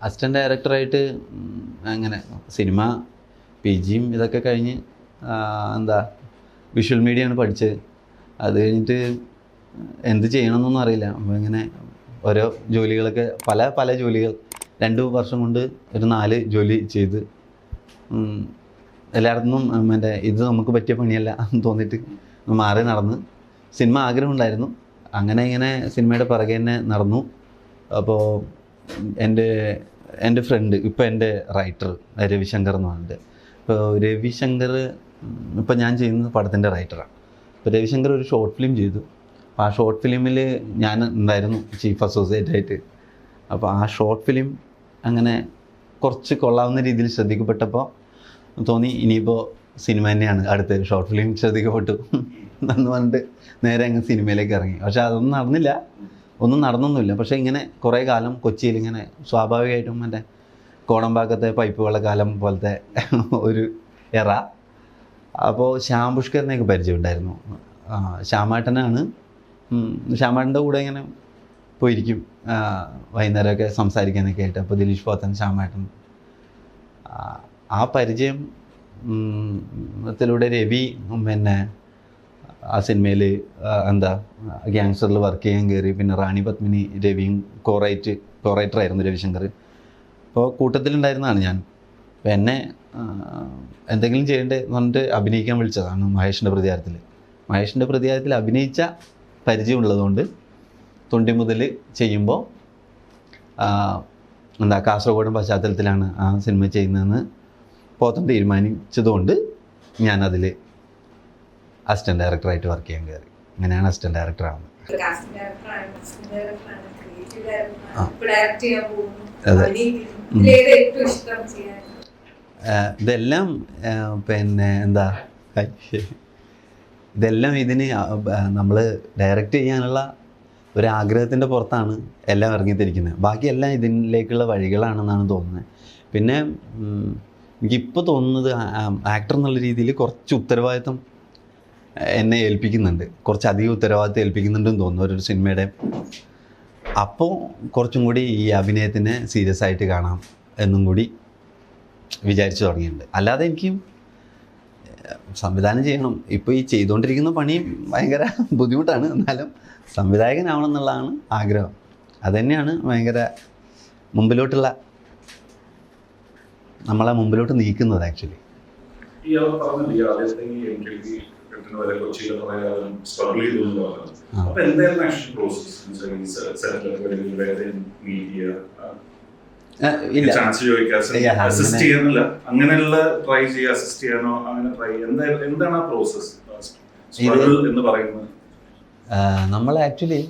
Assistant ഡയറക്ടറായിട്ട് അങ്ങനെ cinema PGയും ഇതൊക്കെ കഴിഞ്ഞ് എന്താ വിഷ്വൽ മീഡിയയാണ് പഠിച്ചത്. അത് കഴിഞ്ഞിട്ട് എന്ത് ചെയ്യണമെന്നൊന്നും അറിയില്ല. അപ്പോൾ ഇങ്ങനെ ഓരോ ജോലികളൊക്കെ പല ജോലികൾ 2 വർഷം കൊണ്ട് ഒരു 4 ജോലി ചെയ്ത് എല്ലായിടത്തും മറ്റേ ഇത് നമുക്ക് പറ്റിയ പണിയല്ല എന്ന് തോന്നിയിട്ട് മാറി നടന്ന് സിനിമ ആഗ്രഹമുണ്ടായിരുന്നു. അങ്ങനെ ഇങ്ങനെ സിനിമയുടെ പിറകെ തന്നെ നടന്നു. അപ്പോൾ എൻ്റെ ഫ്രണ്ട് ഇപ്പോൾ എൻ്റെ റൈറ്റർ രവിശങ്കർ എന്ന് പറഞ്ഞിട്ട്, ഇപ്പോൾ രവിശങ്കർ ഇപ്പോൾ ഞാൻ ചെയ്യുന്ന പടത്തിൻ്റെ റൈറ്ററാണ്. അപ്പോൾ രവിശങ്കർ ഒരു ഷോർട്ട് ഫിലിം ചെയ്തു. അപ്പോൾ ആ ഷോർട്ട് ഫിലിമിൽ ഞാൻ ഉണ്ടായിരുന്നു ചീഫ് അസോസിയേറ്റ് ആയിട്ട്. അപ്പോൾ ആ ഷോർട്ട് ഫിലിം അങ്ങനെ കുറച്ച് കൊള്ളാവുന്ന രീതിയിൽ ശ്രദ്ധിക്കപ്പെട്ടപ്പോൾ തോന്നി ഇനിയിപ്പോൾ സിനിമ തന്നെയാണ് അടുത്ത ഷോർട്ട് ഫിലിം ശ്രദ്ധിക്കപ്പെട്ടു എന്ന് പറഞ്ഞിട്ട് നേരെ അങ്ങ് സിനിമയിലേക്ക് ഇറങ്ങി. പക്ഷേ അതൊന്നും നടന്നില്ല, ഒന്നും നടന്നൊന്നുമില്ല. പക്ഷേ ഇങ്ങനെ കുറേ കാലം കൊച്ചിയിൽ ഇങ്ങനെ സ്വാഭാവികമായിട്ടും മറ്റേ കോടമ്പാക്കത്തെ പൈപ്പ് വെള്ളക്കാലം പോലത്തെ ഒരു എറ. അപ്പോൾ ശ്യാം പുഷ്കറിനെയൊക്കെ പരിചയമുണ്ടായിരുന്നു. ശ്യാമേട്ടനാണ്. ശ്യാമേട്ടൻ്റെ കൂടെ ഇങ്ങനെ പോയിരിക്കും വൈകുന്നേരമൊക്കെ സംസാരിക്കാനൊക്കെ ആയിട്ട്. അപ്പോൾ ദിലീഷ് പോത്തൻ, ശ്യാമേട്ടൻ, ആ പരിചയം ത്തിലൂടെ രവി പിന്നെ ആ സിനിമയിൽ എന്താ ഗ്യാങ്സ്റ്ററിൽ വർക്ക് ചെയ്യാൻ കയറി. പിന്നെ റാണി പത്മിനി രവിയും കോറൈറ്ററായിരുന്നു രവിശങ്കർ. അപ്പോൾ കൂട്ടത്തിലുണ്ടായിരുന്നതാണ് ഞാൻ. അപ്പോൾ എന്നെ എന്തെങ്കിലും ചെയ്യേണ്ടത് പറഞ്ഞിട്ട് അഭിനയിക്കാൻ വിളിച്ചതാണ് മഹേഷിൻ്റെ പ്രതികാരത്തിൽ അഭിനയിച്ച പരിചയമുള്ളതുകൊണ്ട് തൊണ്ടി മുതൽ ചെയ്യുമ്പോൾ എന്താ കാസർഗോഡൻ പശ്ചാത്തലത്തിലാണ് ആ സിനിമ ചെയ്യുന്നതെന്ന് പോത്തൻ തീരുമാനിച്ചതുകൊണ്ട് ഞാനതിൽ അസിസ്റ്റൻറ്റ് ഡയറക്ടറായിട്ട് വർക്ക് ചെയ്യാൻ കയറി. അങ്ങനെയാണ് അസിസ്റ്റൻറ്റ് ഡയറക്ടറാവുന്നത്. ഇതെല്ലാം പിന്നെ എന്താ ഇതെല്ലാം ഇതിന് നമ്മൾ ഡയറക്റ്റ് ചെയ്യാനുള്ള ഒരു ആഗ്രഹത്തിൻ്റെ പുറത്താണ് എല്ലാം ഇറങ്ങിത്തിരിക്കുന്നത്. ബാക്കിയെല്ലാം ഇതിലേക്കുള്ള വഴികളാണെന്നാണ് തോന്നുന്നത്. പിന്നെ എനിക്കിപ്പോൾ തോന്നുന്നത് ആക്ടർ എന്നുള്ള രീതിയിൽ കുറച്ച് ഉത്തരവാദിത്വം എന്നെ ഏൽപ്പിക്കുന്നുണ്ട്, കുറച്ചധികം ഉത്തരവാദിത്വം ഏൽപ്പിക്കുന്നുണ്ടെന്ന് തോന്നുന്നു ഒരു സിനിമയുടെ. അപ്പോൾ കുറച്ചും കൂടി ഈ അഭിനയത്തിനെ സീരിയസ് ആയിട്ട് കാണാം എന്നും കൂടി വിചാരിച്ചു തുടങ്ങിയിട്ടുണ്ട്. അല്ലാതെ എനിക്ക് സംവിധാനം ചെയ്യണം, ഇപ്പോൾ ഈ ചെയ്തുകൊണ്ടിരിക്കുന്ന പണി ഭയങ്കര ബുദ്ധിമുട്ടാണ്. എന്നാലും സംവിധായകനാവണം എന്നുള്ളതാണ് ആഗ്രഹം. അതുതന്നെയാണ് ഭയങ്കര നമ്മളെ മുമ്പിലോട്ട് നീക്കുന്നത് ആക്ച്വലി. നമ്മൾ ആക്ച്വലി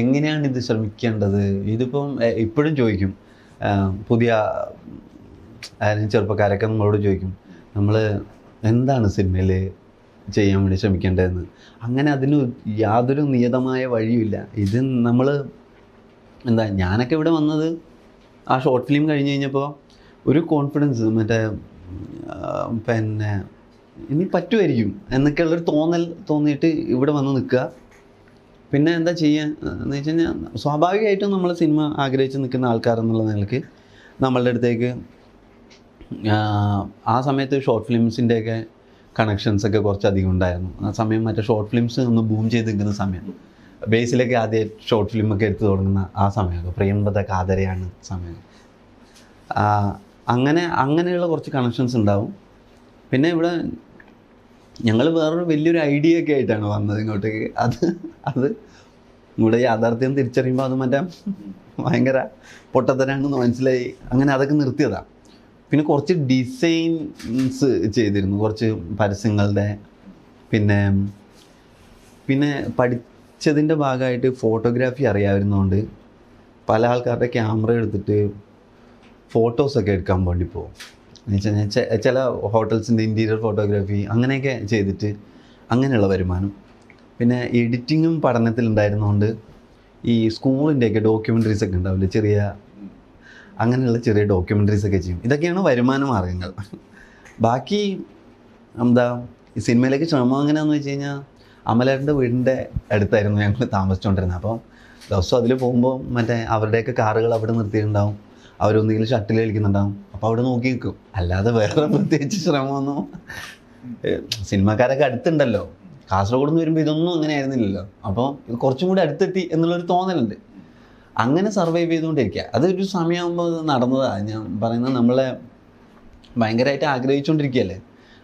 എങ്ങനെയാണ് ഇത് ശ്രമിക്കേണ്ടത്, ഇതിപ്പം ഇപ്പോഴും ചോദിക്കും. പുതിയ ചെറുപ്പക്കാരൊക്കെ നമ്മളോട് ചോദിക്കും നമ്മൾ എന്താണ് സിനിമയിൽ ചെയ്യാൻ വേണ്ടി ശ്രമിക്കേണ്ടതെന്ന്. അങ്ങനെ അതിന് യാതൊരു നിയതമായ വഴിയുമില്ല. ഇത് നമ്മൾ എന്താ ഞാനൊക്കെ ഇവിടെ വന്നത് ആ ഷോർട്ട് ഫിലിം കഴിഞ്ഞ് കഴിഞ്ഞപ്പോൾ ഒരു കോൺഫിഡൻസ് പിന്നെ ഇനി പറ്റുമായിരിക്കും എന്നൊക്കെയുള്ളൊരു തോന്നിയിട്ട് ഇവിടെ വന്ന് നിൽക്കുക. പിന്നെ എന്താ ചെയ്യുക എന്ന് വെച്ച് കഴിഞ്ഞാൽ സ്വാഭാവികമായിട്ടും നമ്മൾ സിനിമ ആഗ്രഹിച്ച് നിൽക്കുന്ന ആൾക്കാരെന്നുള്ള നിലയ്ക്ക് നമ്മളുടെ അടുത്തേക്ക് ആ സമയത്ത് ഷോർട്ട് ഫിലിംസിൻ്റെയൊക്കെ കണക്ഷൻസൊക്കെ കുറച്ചധികം ഉണ്ടായിരുന്നു. ആ സമയം മറ്റേ ഷോർട്ട് ഫിലിംസ് ഒന്ന് ബൂം ചെയ്ത് നിൽക്കുന്ന സമയം, ബേസിലൊക്കെ ആദ്യം ഷോർട്ട് ഫിലിമൊക്കെ എടുത്ത് തുടങ്ങുന്ന ആ സമയമൊക്കെ പ്രിയംവദ കാതരയാണ് സമയം. അങ്ങനെയുള്ള കുറച്ച് കണക്ഷൻസ് ഉണ്ടാവും. പിന്നെ ഇവിടെ ഞങ്ങൾ വേറൊരു വലിയൊരു ഐഡിയ ഒക്കെ ആയിട്ടാണ് വന്നത് ഇങ്ങോട്ടേക്ക്. അത് ഇവിടെ യാഥാർത്ഥ്യം തിരിച്ചറിയുമ്പോൾ അത് മറ്റേ ഭയങ്കര പൊട്ടത്തരാണെന്ന് മനസ്സിലായി. അങ്ങനെ അതൊക്കെ നിർത്തിയതാണ്. പിന്നെ കുറച്ച് ഡിസൈൻസ് ചെയ്തിരുന്നു, കുറച്ച് പരസ്യങ്ങളുടെ. പിന്നെ പഠിച്ചതിൻ്റെ ഭാഗമായിട്ട് ഫോട്ടോഗ്രാഫി അറിയാവുന്നതുകൊണ്ട് പല ആൾക്കാരുടെ ക്യാമറ എടുത്തിട്ട് ഫോട്ടോസൊക്കെ എടുക്കാൻ വേണ്ടി പോകും. എന്ന് വെച്ച് കഴിഞ്ഞാൽ ചില ഹോട്ടൽസിൻ്റെ ഇൻറ്റീരിയർ ഫോട്ടോഗ്രാഫി അങ്ങനെയൊക്കെ ചെയ്തിട്ട് അങ്ങനെയുള്ള വരുമാനം. പിന്നെ എഡിറ്റിങ്ങും പഠനത്തിലുണ്ടായിരുന്നതുകൊണ്ട് ഈ സ്കൂളിൻ്റെയൊക്കെ ഡോക്യുമെൻ്ററീസൊക്കെ ഉണ്ടാവില്ലേ, അങ്ങനെയുള്ള ചെറിയ ഡോക്യുമെൻ്ററീസൊക്കെ ചെയ്യും. ഇതൊക്കെയാണ് വരുമാന മാർഗ്ഗങ്ങൾ. ബാക്കി എന്താ ഈ സിനിമയിലേക്ക് ശ്രമം എങ്ങനെയാണെന്ന് വെച്ച് കഴിഞ്ഞാൽ അമലേട്ടൻ്റെ വീടിൻ്റെ അടുത്തായിരുന്നു ഞങ്ങൾ താമസിച്ചുകൊണ്ടിരുന്നത്. അപ്പോൾ ദിവസം അതിൽ പോകുമ്പോൾ മറ്റേ അവരുടെയൊക്കെ കാറുകൾ അവിടെ നിർത്തിയിട്ടുണ്ടാവും. അവരൊന്നെങ്കിലും ഷട്ടിൽ കളിക്കുന്നുണ്ടാവും, അപ്പോൾ അവിടെ നോക്കി നിൽക്കും. അല്ലാതെ വേറെ പ്രത്യേകിച്ച് ശ്രമമൊന്നും സിനിമാക്കാരൊക്കെ അടുത്തുണ്ടല്ലോ. കാസർഗോഡ് നിന്ന് വരുമ്പോൾ ഇതൊന്നും അങ്ങനെ ആയിരുന്നില്ലല്ലോ. അപ്പോൾ കുറച്ചും കൂടി അടുത്തെത്തി എന്നുള്ളൊരു തോന്നലുണ്ട്. അങ്ങനെ സർവൈവ് ചെയ്തുകൊണ്ടിരിക്കുക. അതൊരു സമയമാകുമ്പോൾ നടന്നതാണ്. ഞാൻ പറയുന്നത് നമ്മളെ ഭയങ്കരമായിട്ട് ആഗ്രഹിച്ചുകൊണ്ടിരിക്കുകയല്ലേ.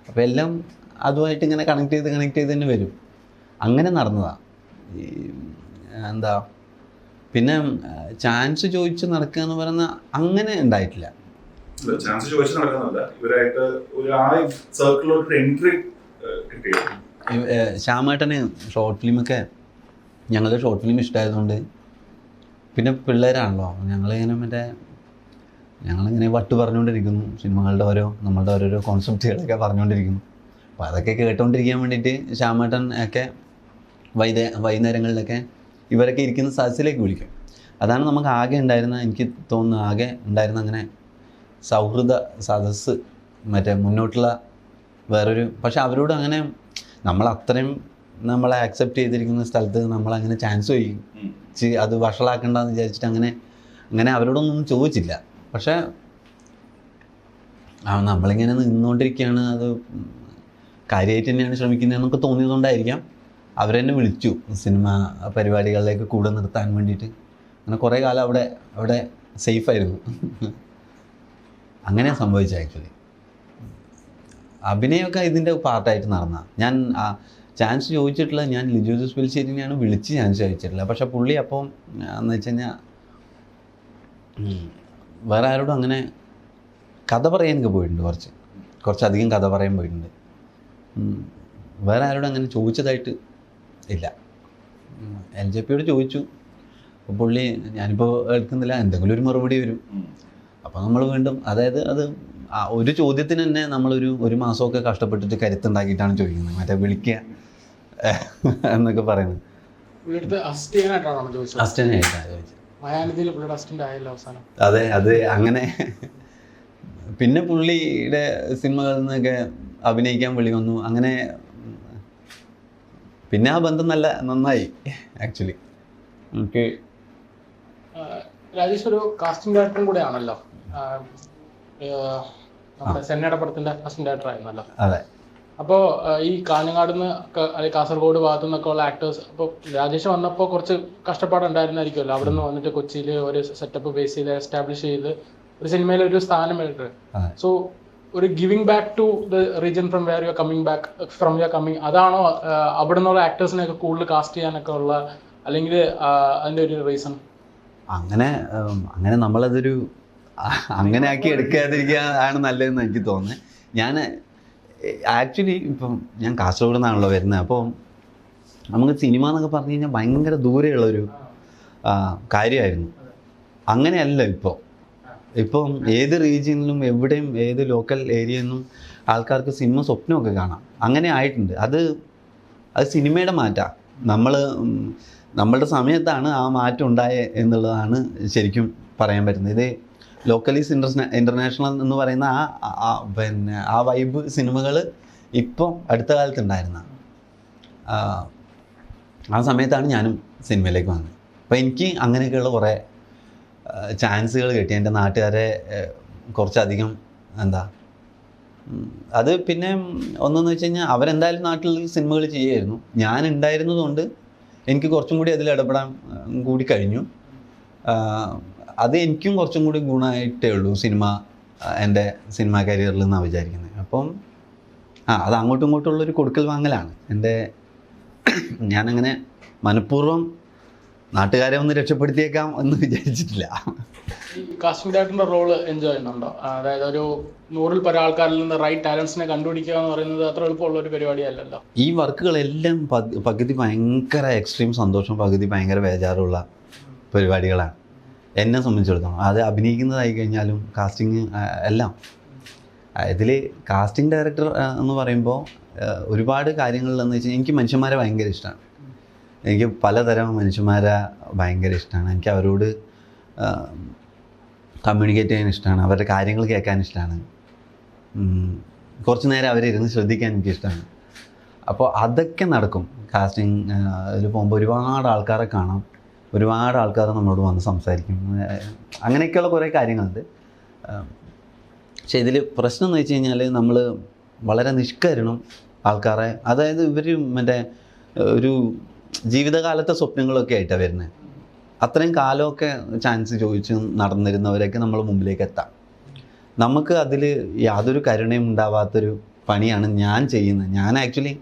അപ്പോൾ എല്ലാം അതുമായിട്ട് ഇങ്ങനെ കണക്ട് ചെയ്ത് തന്നെ വരും. അങ്ങനെ നടന്നതാണ്. എന്താ പിന്നെ ചാൻസ് ചോദിച്ച് നടക്കുക എന്ന് പറയുന്ന അങ്ങനെ ഉണ്ടായിട്ടില്ല. ചാൻസ് ചോദിച്ച് നടക്കുന്നില്ല, ഇവരായിട്ട് ഒരു ആ സർക്കിളിലോട്ട് എൻട്രി കിട്ടിയോ? ശ്യാമേട്ടന് ഷോർട്ട് ഫിലിമൊക്കെ, ഞങ്ങളുടെ ഷോർട്ട് ഫിലിം ഇഷ്ടമായതുകൊണ്ട്, പിന്നെ പിള്ളേരാണല്ലോ ഞങ്ങളിങ്ങനെ വട്ട് പറഞ്ഞുകൊണ്ടിരിക്കുന്നു, സിനിമകളുടെ നമ്മളുടെ ഓരോരോ കോൺസെപ്റ്റുകളൊക്കെ പറഞ്ഞുകൊണ്ടിരിക്കുന്നു. അപ്പോൾ അതൊക്കെ കേട്ടുകൊണ്ടിരിക്കാൻ വേണ്ടിയിട്ട് ശ്യാമേട്ടൻ ഒക്കെ വൈകുന്നേരങ്ങളിലൊക്കെ ഇവരൊക്കെ ഇരിക്കുന്ന സദസ്സിലേക്ക് വിളിക്കും. അതാണ് നമുക്ക് എനിക്ക് തോന്നുന്നു ആകെ ഉണ്ടായിരുന്ന അങ്ങനെ സൗഹൃദ സദസ്സ്. മുന്നോട്ടുള്ള വേറൊരു, പക്ഷെ അവരോട് അങ്ങനെ നമ്മളത്രയും നമ്മളെ ആക്സെപ്റ്റ് ചെയ്തിരിക്കുന്ന സ്ഥലത്ത് നമ്മളങ്ങനെ ചാൻസ് ചോദിക്കും, അത് വഷളാക്കണ്ടെന്ന് വിചാരിച്ചിട്ട് അങ്ങനെ അവരോടൊന്നും ചോദിച്ചില്ല. പക്ഷേ നമ്മളിങ്ങനെ നിന്നുകൊണ്ടിരിക്കുകയാണ്, അത് കാര്യമായിട്ട് തന്നെയാണ് ശ്രമിക്കുന്നതെന്നൊക്കെ തോന്നിയതുകൊണ്ടായിരിക്കാം അവരെന്നെ വിളിച്ചു സിനിമ പരിപാടികളിലേക്ക് കൂടെ നിർത്താൻ വേണ്ടിയിട്ട്. അങ്ങനെ കുറേ കാലം അവിടെ സേഫായിരുന്നു. അങ്ങനെ സംഭവിച്ചത്. ആക്ച്വലി അഭിനയമൊക്കെ ഇതിൻ്റെ പാർട്ടായിട്ട് നടന്ന. ഞാൻ ചാൻസ് ചോദിച്ചിട്ടില്ല. ഞാൻ ലിജോ ജോസ് പെല്ലിശ്ശേരിനെയാണ് വിളിച്ച് ചാൻസ് ചോദിച്ചിട്ടില്ല. പക്ഷെ പുള്ളി അപ്പം എന്ന് വെച്ച് കഴിഞ്ഞാൽ വേറെ ആരോടും അങ്ങനെ കഥ പറയാനൊക്കെ പോയിട്ടുണ്ട്, കുറച്ചധികം കഥ പറയാൻ പോയിട്ടുണ്ട്. വേറെ ആരോടും അങ്ങനെ ചോദിച്ചതായിട്ട് ഇല്ല. LJPയോട് ചോദിച്ചു. അപ്പോൾ പുള്ളി ഞാനിപ്പോൾ എടുക്കുന്നില്ല, എന്തെങ്കിലും ഒരു മറുപടി വരും. അപ്പോൾ നമ്മൾ വീണ്ടും, അതായത് അത് ഒരു ചോദ്യത്തിന് തന്നെ ഒരു മാസമൊക്കെ കഷ്ടപ്പെട്ടിട്ട് കരുത്തുണ്ടാക്കിയിട്ടാണ് ചോദിക്കുന്നത്, വിളിക്കുക എന്നൊക്കെ പറയുന്നത്. അസിസ്റ്റൻ്റായിട്ടാണ് ചോദിച്ചത്. അതെ, അത് അങ്ങനെ. പിന്നെ പുള്ളിയുടെ സിനിമകളിൽ നിന്നൊക്കെ അഭിനയിക്കാൻ വിളി വന്നു. അങ്ങനെ പിന്നെ ആ ബന്ധം നന്നായി ആക്ച്വലി. ഓക്കെ, രാജേഷ് ഒരു കാസ്റ്റിംഗ് ഡയറക്ടറും കൂടെ ആണല്ലോ. നമ്മുടെ സെന്നയുടെ പടത്തിന്റെ കാസ്റ്റിംഗ് ഡയറക്ടർ ആയിരുന്നല്ലോ. അതെ. അപ്പോൾ ഈ കാഞ്ഞങ്ങാട് നിന്ന് അല്ലെങ്കിൽ കാസർഗോഡ് ഭാഗത്തു നിന്നൊക്കെ ഉള്ള ആക്ടേഴ്സ്, അപ്പോൾ രാജേഷ് വന്നപ്പോൾ കുറച്ച് കഷ്ടപ്പാടുണ്ടായിരുന്നായിരിക്കുമല്ലോ. അവിടെ നിന്ന് വന്നിട്ട് കൊച്ചിയിൽ ഒരു സെറ്റപ്പ് ബേസ് ചെയ്ത് എസ്റ്റാബ്ലിഷ് ചെയ്ത് ഒരു സിനിമയിൽ ഒരു സ്ഥാനം എടുത്ത്. സോ ഒരു giving back to the region from where you are coming back from you are coming, അതാണോ അവിടെ നിന്നുള്ള ആക്ടേഴ്സിനെയൊക്കെ കൂടുതൽ കാസ്റ്റ് ചെയ്യാനൊക്കെ ഉള്ള, അല്ലെങ്കിൽ അതിൻ്റെ ഒരു റീസൺ? അങ്ങനെ നമ്മളതൊരു അങ്ങനെ ആക്കി എടുക്കാതിരിക്കുക ആണ് നല്ലതെന്ന് എനിക്ക് തോന്നുന്നത്. ഞാൻ ആക്ച്വലി ഇപ്പം ഞാൻ കാസർഗോഡ് നിന്നാണല്ലോ വരുന്നത്. അപ്പോൾ നമുക്ക് സിനിമ എന്നൊക്കെ പറഞ്ഞു കഴിഞ്ഞാൽ ഭയങ്കര ദൂരെയുള്ളൊരു കാര്യമായിരുന്നു. അങ്ങനെയല്ല ഇപ്പം ഏത് റീജിയനിലും എവിടെയും ഏത് ലോക്കൽ ഏരിയയിൽ നിന്നും ആൾക്കാർക്ക് സിനിമ സ്വപ്നമൊക്കെ കാണാം. അങ്ങനെ ആയിട്ടുണ്ട്. അത് സിനിമയുടെ മാറ്റമാണ്. നമ്മളുടെ സമയത്താണ് ആ മാറ്റം ഉണ്ടായത് എന്നുള്ളതാണ് ശരിക്കും പറയാൻ പറ്റുന്നത്. ഇത് ലോക്കലീസ് ഇൻ്റർനാഷണൽ എന്ന് പറയുന്ന ആ വൈബ് സിനിമകൾ ഇപ്പം അടുത്ത കാലത്തുണ്ടായിരുന്ന ആ സമയത്താണ് ഞാനും സിനിമയിലേക്ക് വന്നത്. അപ്പോൾ എനിക്ക് അങ്ങനെയൊക്കെയുള്ള കുറേ ചാൻസുകൾ കിട്ടി. എൻ്റെ നാട്ടുകാരെ കുറച്ചധികം അത് പിന്നെ ഒന്നെന്ന് വെച്ച് കഴിഞ്ഞാൽ അവരെന്തായാലും നാട്ടിൽ സിനിമകൾ ചെയ്യുമായിരുന്നു. ഞാൻ ഉണ്ടായിരുന്നതുകൊണ്ട് എനിക്ക് കുറച്ചും കൂടി അതിൽ ഇടപെടാൻ കൂടി കഴിഞ്ഞു. അത് എനിക്കും കുറച്ചും കൂടി ഗുണമായിട്ടേ ഉള്ളൂ എൻ്റെ സിനിമ കരിയറിൽ നിന്നാണ് വിചാരിക്കുന്നത്. അപ്പം അത് അങ്ങോട്ടും ഇങ്ങോട്ടുള്ളൊരു കൊടുക്കൽ വാങ്ങലാണ്. ഞാനങ്ങനെ മനഃപൂർവ്വം നാട്ടുകാരെ ഒന്ന് രക്ഷപ്പെടുത്തിയേക്കാം എന്ന് വിചാരിച്ചിട്ടില്ല. ഈ കാസ്റ്റിംഗ് ഡയറക്ടറിന്റെ റോള് എൻജോയ് ചെയ്യുന്നുണ്ടോ? അതായത് ഒരു 100-ൽ പല ആൾക്കാരിൽ നിന്ന് റൈറ്റ് ടാലൻസിനെ കണ്ടുപിടിക്കുക എന്ന് പറയുന്നത് അത്ര എളുപ്പമുള്ള ഒരു പരിപാടിയല്ലല്ലോ. ഈ വർക്കുകളെല്ലാം പകുതി ഭയങ്കര എക്സ്ട്രീം സന്തോഷം, പകുതി ഭയങ്കര ബേജാറുള്ള പരിപാടികളാണ് എന്നെ സംബന്ധിച്ചിടത്തോളം. അത് അഭിനയിക്കുന്നതായി കഴിഞ്ഞാലും കാസ്റ്റിംഗ് എല്ലാം. ഇതിൽ കാസ്റ്റിംഗ് ഡയറക്ടർ എന്ന് പറയുമ്പോൾ ഒരുപാട് കാര്യങ്ങളിലെന്ന് വെച്ചാൽ എനിക്ക് മനുഷ്യന്മാരെ ഭയങ്കര ഇഷ്ടമാണ്. എനിക്ക് പലതരം മനുഷ്യന്മാരെ ഭയങ്കര ഇഷ്ടമാണ്. എനിക്ക് അവരോട് കമ്മ്യൂണിക്കേറ്റ് ചെയ്യാൻ ഇഷ്ടമാണ്. അവരുടെ കാര്യങ്ങൾ കേൾക്കാൻ ഇഷ്ടമാണ്. കുറച്ച് നേരം അവരെ ഇരുന്ന് ശ്രദ്ധിക്കാൻ എനിക്കിഷ്ടമാണ്. അപ്പോൾ അതൊക്കെ നടക്കും. കാസ്റ്റിംഗ് ഇതിൽ പോകുമ്പോൾ ഒരുപാട് ആൾക്കാരെ കാണാം. ഒരുപാട് ആൾക്കാർ നമ്മളോട് വന്ന് സംസാരിക്കും. അങ്ങനെയൊക്കെയുള്ള കുറേ കാര്യങ്ങളുണ്ട്. പക്ഷേ ഇതിൽ പ്രശ്നം എന്ന് വെച്ച് കഴിഞ്ഞാൽ നമ്മൾ വളരെ നിഷ്കരണം ആൾക്കാരെ, അതായത് ഇവർ മറ്റേ ഒരു ജീവിതകാലത്തെ സ്വപ്നങ്ങളൊക്കെ ആയിട്ടാണ് വരുന്നത്. അത്രയും കാലമൊക്കെ ചാൻസ് ചോദിച്ച് നടന്നിരുന്നവരൊക്കെ നമ്മൾ മുമ്പിലേക്ക് എത്താം. നമുക്ക് അതിൽ യാതൊരു കരുണയും ഉണ്ടാവാത്തൊരു പണിയാണ് ഞാൻ ചെയ്യുന്നത്. ഞാൻ ആക്ച്വലി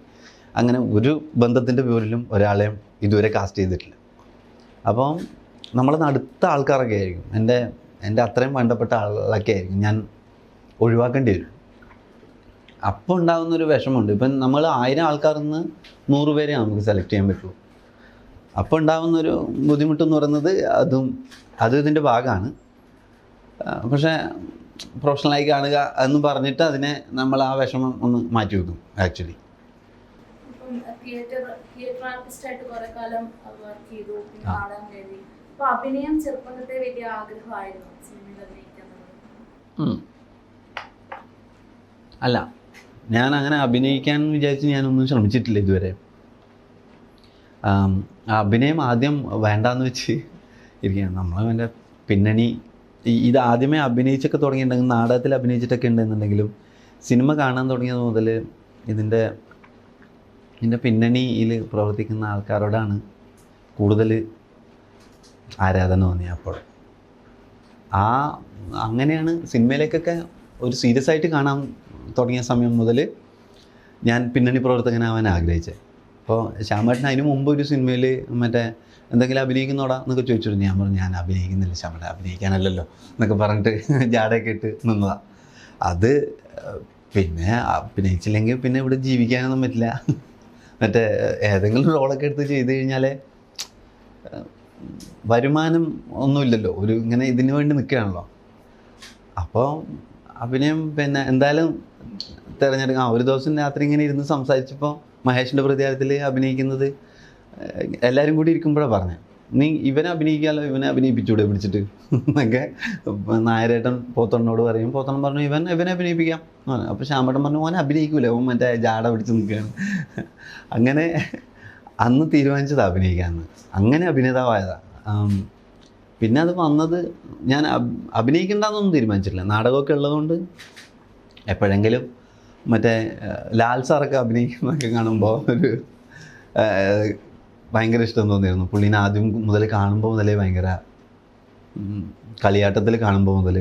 അങ്ങനെ ഒരു ബന്ധത്തിൻ്റെ പേരിലും ഒരാളെയും ഇതുവരെ കാസ്റ്റ് ചെയ്തിട്ടില്ല. അപ്പം നമ്മളെ അടുത്ത ആൾക്കാരൊക്കെ ആയിരിക്കും, എൻ്റെ അത്രയും വേണ്ടപ്പെട്ട ആളുകളൊക്കെ ആയിരിക്കും ഞാൻ ഒഴിവാക്കേണ്ടി വരും. അപ്പോൾ ഉണ്ടാകുന്നൊരു വിഷമമുണ്ട്. ഇപ്പം നമ്മൾ 1000 ആൾക്കാരിൽ നിന്ന് 100 പേരെ നമുക്ക് സെലക്ട് ചെയ്യാൻ പറ്റുള്ളൂ. അപ്പോൾ ഉണ്ടാകുന്നൊരു ബുദ്ധിമുട്ടെന്ന് പറയുന്നത് അതും ഇതിൻ്റെ ഭാഗമാണ്. പക്ഷേ പ്രൊഫഷണലായി കാണുക എന്ന് പറഞ്ഞിട്ട് അതിനെ നമ്മൾ ആ വിഷമം ഒന്ന് മാറ്റി വെക്കും ആക്ച്വലി. തിയേറ്റർ ആർട്ടിസ്റ്റായിട്ട് കുറെ കാലം വർക്ക് ചെയ്തു, പിന്നെ നാടകം എഴുതി. അപ്പൊ അഭിനയം ചെറുപ്പത്തെ വലിയ ആഗ്രഹമായിരുന്നു സിനിമയിൽ അഭിനയിക്കുന്നത്? അല്ല, ഞാൻ അങ്ങനെ അഭിനയിക്കാൻ വിചാരിച്ച് ഞാനൊന്നും ശ്രമിച്ചിട്ടില്ല ഇതുവരെ. അഭിനയം ആദ്യം വേണ്ടാന്ന് വെച്ച് ഇരിക്കുകയാണ്. നമ്മൾ എൻ്റെ പിന്നണി ഇത് ആദ്യമേ അഭിനയിച്ചൊക്കെ തുടങ്ങിയിട്ടുണ്ടെങ്കിൽ, നാടകത്തിൽ അഭിനയിച്ചിട്ടൊക്കെ ഉണ്ടെന്നുണ്ടെങ്കിലും സിനിമ കാണാൻ തുടങ്ങിയത് മുതൽ ഇതിൻ്റെ പിന്നണിയിൽ പ്രവർത്തിക്കുന്ന ആൾക്കാരോടാണ് കൂടുതൽ ആരാധന തോന്നിയത്. അപ്പോൾ അങ്ങനെയാണ് സിനിമയിലേക്കൊക്കെ ഒരു സീരിയസ് ആയിട്ട് കാണാൻ തുടങ്ങിയ സമയം മുതൽ ഞാൻ പിന്നണി പ്രവർത്തകനാവാൻ ആഗ്രഹിച്ചത്. അപ്പോൾ ശ്യാമേട്ടൻ അതിന് മുമ്പ് ഒരു സിനിമയിൽ മറ്റേ എന്തെങ്കിലും അഭിനയിക്കുന്നോടാ എന്നൊക്കെ ചോദിച്ചിട്ട് ഞാൻ പറഞ്ഞു ഞാൻ അഭിനയിക്കുന്നില്ല ശ്യാമേട്ടൻ, അഭിനയിക്കാനല്ലല്ലോ എന്നൊക്കെ പറഞ്ഞിട്ട് ജാടയൊക്കെ ഇട്ട് നിന്നതാണ്. അത് പിന്നെ അഭിനയിച്ചില്ലെങ്കിൽ പിന്നെ ഇവിടെ ജീവിക്കാനൊന്നും പറ്റില്ല. മറ്റേ ഏതെങ്കിലും റോളൊക്കെ എടുത്ത് ചെയ്ത് കഴിഞ്ഞാൽ വരുമാനം ഒന്നുമില്ലല്ലോ, ഒരു ഇങ്ങനെ ഇതിനു വേണ്ടി നിൽക്കുകയാണല്ലോ. അപ്പോൾ അഭിനയം പിന്നെ എന്തായാലും തിരഞ്ഞെടുക്കാം. ഒരു ദിവസം രാത്രി ഇങ്ങനെ ഇരുന്ന് സംസാരിച്ചപ്പോൾ മഹേഷിൻ്റെ പ്രതികാരത്തിൽ അഭിനയിക്കുന്നത് എല്ലാവരും കൂടി ഇരിക്കുമ്പോഴാണ് പറഞ്ഞത്, നീ ഇവനെ അഭിനയിക്കാമല്ലോ, ഇവനെ അഭിനയിപ്പിച്ചൂടെ പിടിച്ചിട്ട് എന്നൊക്കെ നായരേട്ടൻ പോത്തണ്ണോട് പറയും. പോത്തണ്ണൻ പറഞ്ഞു ഇവനെ അഭിനയിപ്പിക്കാം. അപ്പോൾ ശ്യാമേട്ടൻ പറഞ്ഞു ഓനെ അഭിനയിക്കൂല, ഓൻ മറ്റേ ജാട പിടിച്ച് നിൽക്കുകയാണ്. അങ്ങനെ അന്ന് തീരുമാനിച്ചത് അഭിനയിക്കാമെന്ന്. അങ്ങനെ അഭിനേതാവായതാണ്. പിന്നെ അത് വന്നത് ഞാൻ അഭിനയിക്കേണ്ടെന്നൊന്നും തീരുമാനിച്ചിട്ടില്ല. നാടകമൊക്കെ ഉള്ളതുകൊണ്ട് എപ്പോഴെങ്കിലും മറ്റേ ലാൽ സാറൊക്കെ അഭിനയിക്കുന്നതൊക്കെ കാണുമ്പോൾ ഒരു ഭയങ്കര ഇഷ്ടം തോന്നിയിരുന്നു. പുള്ളീനെ ആദ്യം മുതൽ കാണുമ്പോൾ മുതലേ ഭയങ്കര കളിയാട്ടത്തിൽ കാണുമ്പോൾ മുതൽ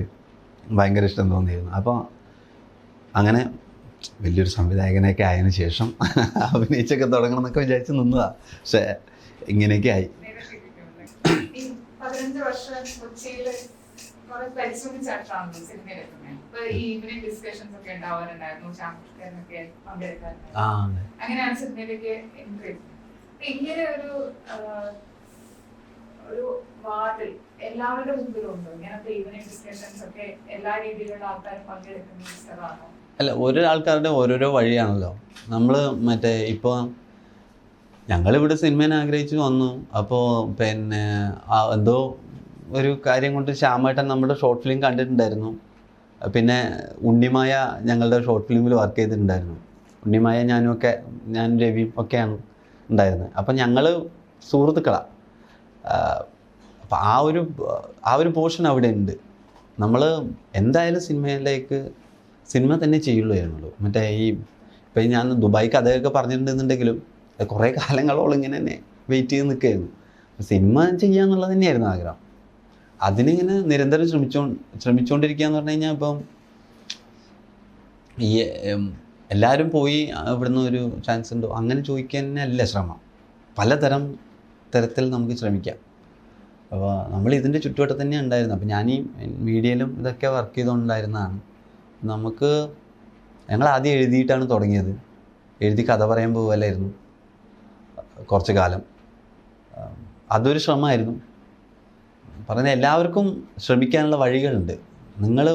ഭയങ്കര ഇഷ്ടം തോന്നിയിരുന്നു. അപ്പോൾ അങ്ങനെ വലിയൊരു സംവിധായകനൊക്കെ ആയതിനു ശേഷം അഭിനയിച്ചൊക്കെ തുടങ്ങണം എന്നൊക്കെ വിചാരിച്ച് നിന്നതാണ്. പക്ഷേ ഇങ്ങനെയൊക്കെ ആയി. 15 വർഷം കൊച്ചിയിൽ കുറെ പരിശ്രമിച്ചായിട്ടാണ് സിനിമയിലെത്തുന്നത്. ഇപ്പൊ ഈ ഈവനിങ് ഡിസ്കഷൻസ് ഒക്കെ ഉണ്ടാവാറുണ്ടായിരുന്നു, ചാമ്പ്യനൊക്കെ പങ്കെടുക്കാറുണ്ട്. അങ്ങനെയാണ് സിനിമയിലേക്ക് എൻട്രി. ഇങ്ങനെ ഒരു വാർഡിൽ എല്ലാവരുടെ മുമ്പിലും ഉണ്ടോ ഇങ്ങനത്തെ ഈവനിങ് ഡിസ്കഷൻസ് ഒക്കെ? എല്ലാ രീതിയിലുള്ള ആൾക്കാരും പങ്കെടുക്കുന്ന സ്ഥലമാണോ? അല്ല, ഓരോ ആൾക്കാരുടെ ഓരോരോ വഴിയാണല്ലോ. നമ്മൾ മറ്റേ ഇപ്പോൾ ഞങ്ങളിവിടെ സിനിമേനെ ആഗ്രഹിച്ച് വന്നു. അപ്പോൾ പിന്നെ എന്തോ ഒരു കാര്യം കൊണ്ട് ശ്യാമേട്ടൻ നമ്മുടെ ഷോർട്ട് ഫിലിം കണ്ടിട്ടുണ്ടായിരുന്നു. പിന്നെ ഉണ്ണിമായ ഞങ്ങളുടെ ഷോർട്ട് ഫിലിമിൽ വർക്ക് ചെയ്തിട്ടുണ്ടായിരുന്നു. ഉണ്ണിമായ ഞാനും രവിയും ഒക്കെയാണ് ഉണ്ടായിരുന്നത്. അപ്പം ഞങ്ങൾ സുഹൃത്തുക്കളാണ്. അപ്പം ആ ഒരു പോർഷൻ അവിടെ ഉണ്ട്. നമ്മൾ എന്തായാലും സിനിമ തന്നെ ചെയ്യുള്ളൂ. മറ്റേ ഇപ്പം ഞാൻ ദുബായ് കഥയൊക്കെ പറഞ്ഞിട്ടുണ്ടെന്നുണ്ടെങ്കിലും കുറേ കാലങ്ങളോളം ഇങ്ങനെ തന്നെ വെയിറ്റ് ചെയ്ത് നിൽക്കുകയായിരുന്നു. സിനിമ ചെയ്യുക എന്നുള്ളത് തന്നെയായിരുന്നു ആഗ്രഹം. അതിനിങ്ങനെ നിരന്തരം ശ്രമിച്ചുകൊണ്ടിരിക്കുക എന്ന് പറഞ്ഞു കഴിഞ്ഞാൽ ഇപ്പം ഈ എല്ലാവരും പോയി ഇവിടുന്ന് ഒരു ചാൻസ് ഉണ്ടോ അങ്ങനെ ചോദിക്കാൻ തന്നെ അല്ല ശ്രമം. തരത്തിൽ നമുക്ക് ശ്രമിക്കാം. അപ്പോൾ നമ്മൾ ഇതിൻ്റെ ചുറ്റുവട്ടം തന്നെ ഉണ്ടായിരുന്നു. അപ്പോൾ ഞാൻ ഈ മീഡിയയിലും ഇതൊക്കെ വർക്ക് ചെയ്തുകൊണ്ടായിരുന്നതാണ്. ഞങ്ങൾ ആദ്യം എഴുതിയിട്ടാണ് തുടങ്ങിയത്. എഴുതി കഥ പറയാൻ പോകലായിരുന്നു കുറച്ച് കാലം. അതൊരു ശ്രമമായിരുന്നു. പറയുന്നത് എല്ലാവർക്കും ശ്രമിക്കാനുള്ള വഴികളുണ്ട്. നിങ്ങൾ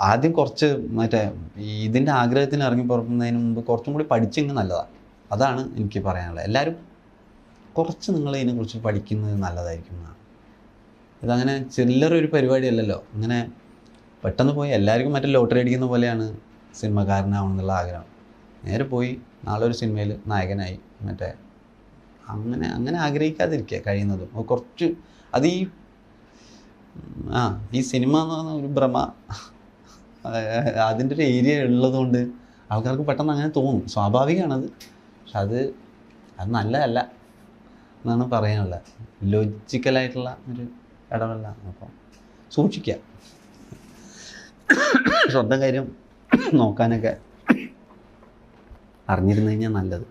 ആദ്യം കുറച്ച് മറ്റേ ഇതിൻ്റെ ആഗ്രഹത്തിന് ഇറങ്ങി പുറപ്പെടുന്നതിന് മുമ്പ് കുറച്ചും കൂടി പഠിച്ചെങ്കിൽ നല്ലതാണ്. അതാണ് എനിക്ക് പറയാനുള്ളത്. എല്ലാവരും കുറച്ച് നിങ്ങൾ ഇതിനെക്കുറിച്ച് പഠിക്കുന്നത് നല്ലതായിരിക്കും എന്നാണ്. ഇതങ്ങനെ ചില്ലറൊരു പരിപാടിയല്ലല്ലോ. ഇങ്ങനെ പെട്ടെന്ന് പോയി എല്ലാവർക്കും മറ്റേ ലോട്ടറി അടിക്കുന്ന പോലെയാണ് സിനിമക്കാരനാവണം എന്നുള്ള ആഗ്രഹം. നേരെ പോയി നാളെ ഒരു സിനിമയിൽ നായകനായി മറ്റേ അങ്ങനെ ആഗ്രഹിക്കാതിരിക്കുക കഴിയുന്നതും. കുറച്ച് അത് ഈ സിനിമ എന്ന് പറഞ്ഞ ഒരു ഭ്രമ, അതിൻ്റെ ഒരു ഏരിയ ഉള്ളതുകൊണ്ട് ആൾക്കാർക്ക് പെട്ടെന്ന് അങ്ങനെ തോന്നും. സ്വാഭാവികമാണത്. പക്ഷെ അത് നല്ലതല്ല എന്നാണ് പറയാനുള്ളത്. ലോജിക്കലായിട്ടുള്ള ഒരു ഇടമല്ല. അപ്പം സൂക്ഷിക്കുക, സ്വന്തം കാര്യം നോക്കാനൊക്കെ അറിഞ്ഞിരുന്നു കഴിഞ്ഞാൽ നല്ലത്.